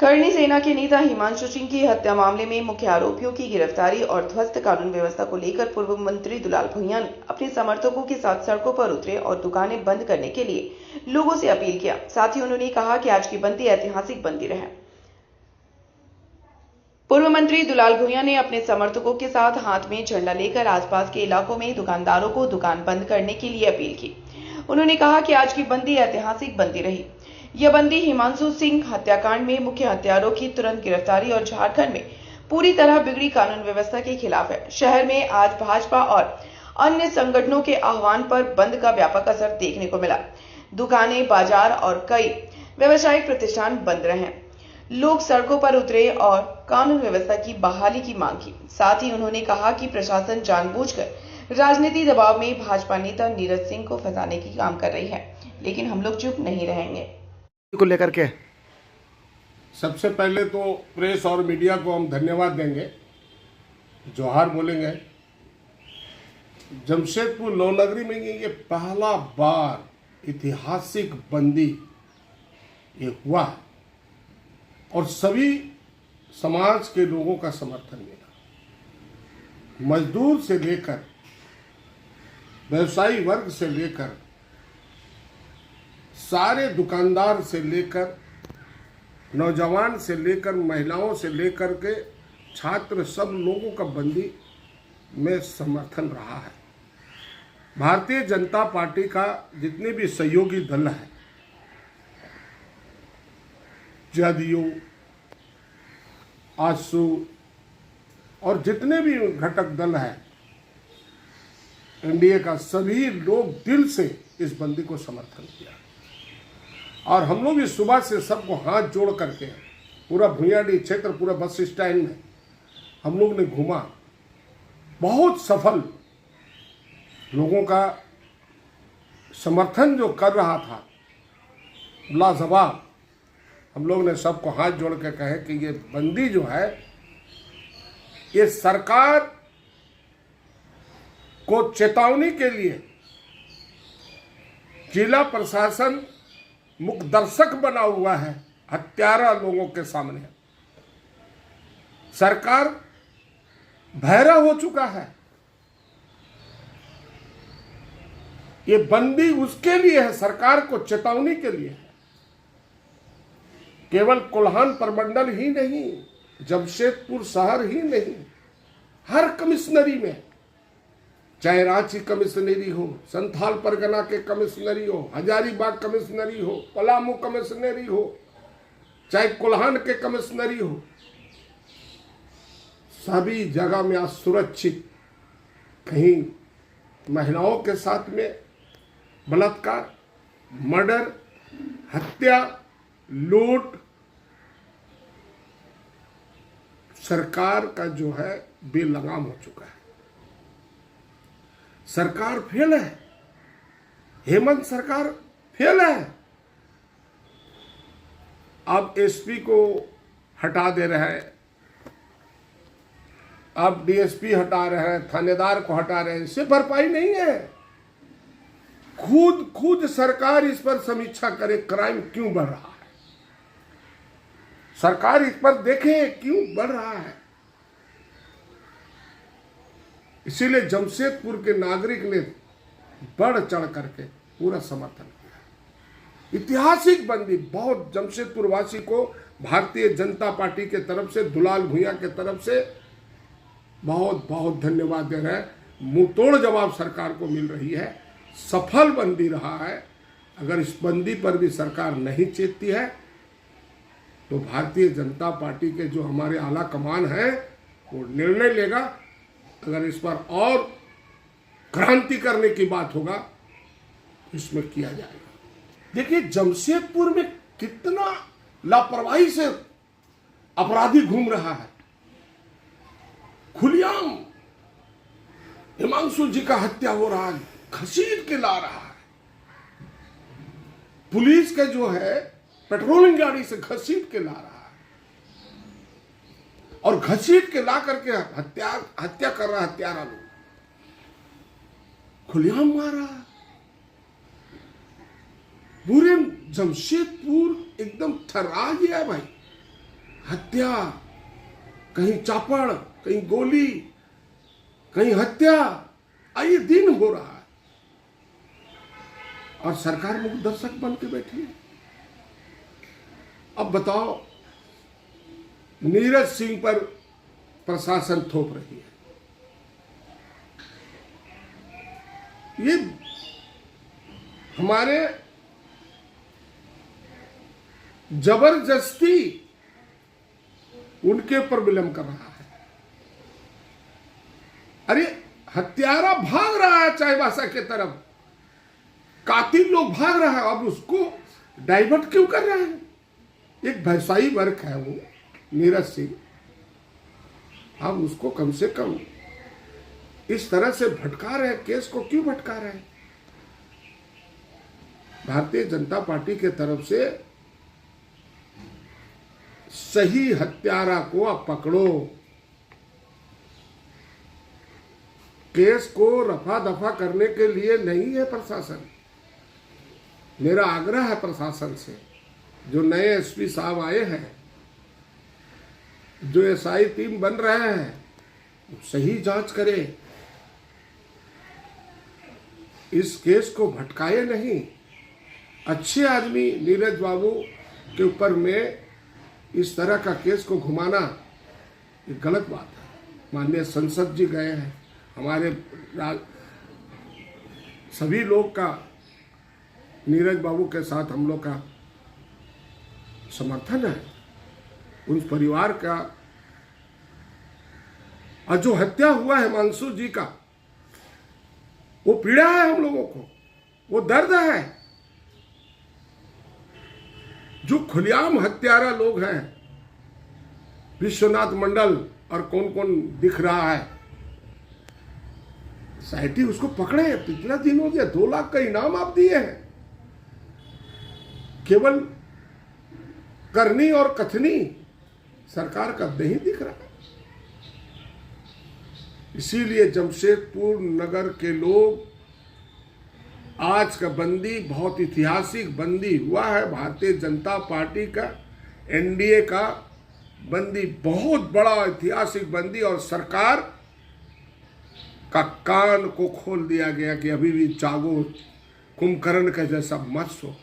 खरनी सेना के नेता हिमांशु सिंह की हत्या मामले में मुख्य आरोपियों की गिरफ्तारी और ध्वस्त कानून व्यवस्था को लेकर पूर्व मंत्री दुलाल भुइयां ने अपने समर्थकों के साथ सड़कों पर उतरे और दुकानें बंद करने के लिए लोगों से अपील किया। साथ ही उन्होंने कहा कि आज की बंदी ऐतिहासिक बंदी रहे। पूर्व मंत्री दुलाल भुइयां ने अपने समर्थकों के साथ हाथ में झंडा लेकर आसपास के इलाकों में दुकानदारों को दुकान बंद करने के लिए अपील की। उन्होंने कहा कि आज की बंदी ऐतिहासिक बंदी रही। यह बंदी हिमांशु सिंह हत्याकांड में मुख्य हत्यारों की तुरंत गिरफ्तारी और झारखंड में पूरी तरह बिगड़ी कानून व्यवस्था के खिलाफ है। शहर में आज भाजपा और अन्य संगठनों के आह्वान पर बंद का व्यापक असर देखने को मिला। दुकानें, बाजार और कई व्यवसायिक प्रतिष्ठान बंद रहे। लोग सड़कों पर उतरे और कानून व्यवस्था की बहाली की मांग की। साथ ही उन्होंने कहा कि प्रशासन जानबूझकर राजनीतिक दबाव में भाजपा नेता नीरज सिंह को फंसाने की काम कर रही है, लेकिन हम लोग चुप नहीं रहेंगे। को लेकर के सबसे पहले तो प्रेस और मीडिया को हम धन्यवाद देंगे, जोहार बोलेंगे। जमशेदपुर नवनगरी में ये पहला बार ऐतिहासिक बंदी ये हुआ और सभी समाज के लोगों का समर्थन मिला। मजदूर से लेकर व्यवसायी वर्ग से लेकर सारे दुकानदार से लेकर नौजवान से लेकर महिलाओं से लेकर के छात्र, सब लोगों का बंदी में समर्थन रहा है। भारतीय जनता पार्टी का जितने भी सहयोगी दल है, जदयू, आजसू और जितने भी घटक दल है एनडीए का, सभी लोग दिल से इस बंदी को समर्थन किया। और हम लोग इस सुबह से सबको हाथ जोड़ करके पूरा भुइयाडीह क्षेत्र, पूरा बस स्टैंड में हम लोग ने घूमा। बहुत सफल लोगों का समर्थन जो कर रहा था, लाजवाब। हम लोग ने सबको हाथ जोड़ के कहे कि ये बंदी जो है, ये सरकार को चेतावनी के लिए जिला प्रशासन मुख्य दर्शक बना हुआ है हत्यारा लोगों के सामने। सरकार बहरा हो चुका है। ये बंदी उसके लिए है, सरकार को चेतावनी के लिए है। केवल कोल्हान प्रमंडल ही नहीं, जमशेदपुर शहर ही नहीं, हर कमिश्नरी में, चाहे रांची कमिश्नरी हो, संथाल परगना के कमिश्नरी हो, हजारीबाग कमिश्नरी हो, पलामू कमिश्नरी हो, चाहे कोल्हान के कमिश्नरी हो, सभी जगह में आज सुरक्षित, कहीं महिलाओं के साथ में बलात्कार, मर्डर, हत्या, लूट, सरकार का जो है बेलगाम हो चुका है। सरकार फेल है, हेमंत सरकार फेल है। अब एसपी को हटा दे रहे हैं, अब डीएसपी हटा रहे हैं, थानेदार को हटा रहे हैं, इससे भरपाई नहीं है। खुद सरकार इस पर समीक्षा करे, क्राइम क्यों बढ़ रहा है, सरकार इस पर देखे क्यों बढ़ रहा है। इसीलिए जमशेदपुर के नागरिक ने बढ़ चढ़ करके पूरा समर्थन किया। ऐतिहासिक बंदी, बहुत जमशेदपुर वासी को भारतीय जनता पार्टी के तरफ से, दुलाल भुइयां के तरफ से बहुत बहुत धन्यवाद दे रहे हैं। मुंहतोड़ जवाब सरकार को मिल रही है, सफल बंदी रहा है। अगर इस बंदी पर भी सरकार नहीं चेतती है तो भारतीय जनता पार्टी के जो हमारे आला कमान है वो निर्णय लेगा। अगर इस पर और क्रांति करने की बात होगा, इसमें किया जाएगा। देखिए जमशेदपुर में कितना लापरवाही से अपराधी घूम रहा है। खुलेआम हिमांशु जी का हत्या हो रहा है, घसीट के ला रहा है। पुलिस का जो है पेट्रोलिंग गाड़ी से घसीट के ला रहा है और घसीट के ला करके हत्या कर रहा है। हत्यारा लोग खुलेआम मारा। पूरे जमशेदपुर एकदम थर्रा गया भाई। हत्या, कहीं चापड़, कहीं गोली, कहीं हत्या, आए दिन हो रहा है और सरकार मुख दर्शक बन के बैठी है। अब बताओ, नीरज सिंह पर प्रशासन थोप रही है। ये हमारे जबरदस्ती उनके ऊपर विलंब कर रहा है। अरे हत्यारा भाग रहा है चाईबासा के तरफ, कातिल लोग भाग रहा है, अब उसको डाइवर्ट क्यों कर रहे हैं? एक व्यवसायी वर्ग है वो नीरज सिंह, आप उसको कम से कम इस तरह से भटका रहे हैं, केस को क्यों भटका रहे हैं? भारतीय जनता पार्टी के तरफ से सही हत्यारा को आप पकड़ो, केस को रफा दफा करने के लिए नहीं है प्रशासन। मेरा आग्रह है प्रशासन से, जो नए एसपी साहब आए हैं, जो एसआई टीम बन रहे हैं, सही जांच करें, इस केस को भटकाए नहीं। अच्छे आदमी नीरज बाबू के ऊपर में इस तरह का केस को घुमाना ये गलत बात है। माननीय संसद जी गए हैं, हमारे सभी लोग का नीरज बाबू के साथ हम लोग का समर्थन है, उन परिवार का। और जो हत्या हुआ है हिमांशु जी का, वो पीड़ा है हम लोगों को, वो दर्द है। जो खुलेआम हत्यारा लोग हैं, विश्वनाथ मंडल और कौन कौन दिख रहा है, सोसाइटी उसको पकड़े। कितना दिन हो गया, 2 लाख का इनाम आप दिए हैं। केवल करनी और कथनी सरकार का नहीं दिख रहा। इसीलिए जमशेदपुर नगर के लोग, आज का बंदी बहुत ऐतिहासिक बंदी हुआ है। भारतीय जनता पार्टी का, एनडीए का बंदी, बहुत बड़ा ऐतिहासिक बंदी, और सरकार का कान को खोल दिया गया कि अभी भी जागो, कुंभकर्ण का जैसा मत सो।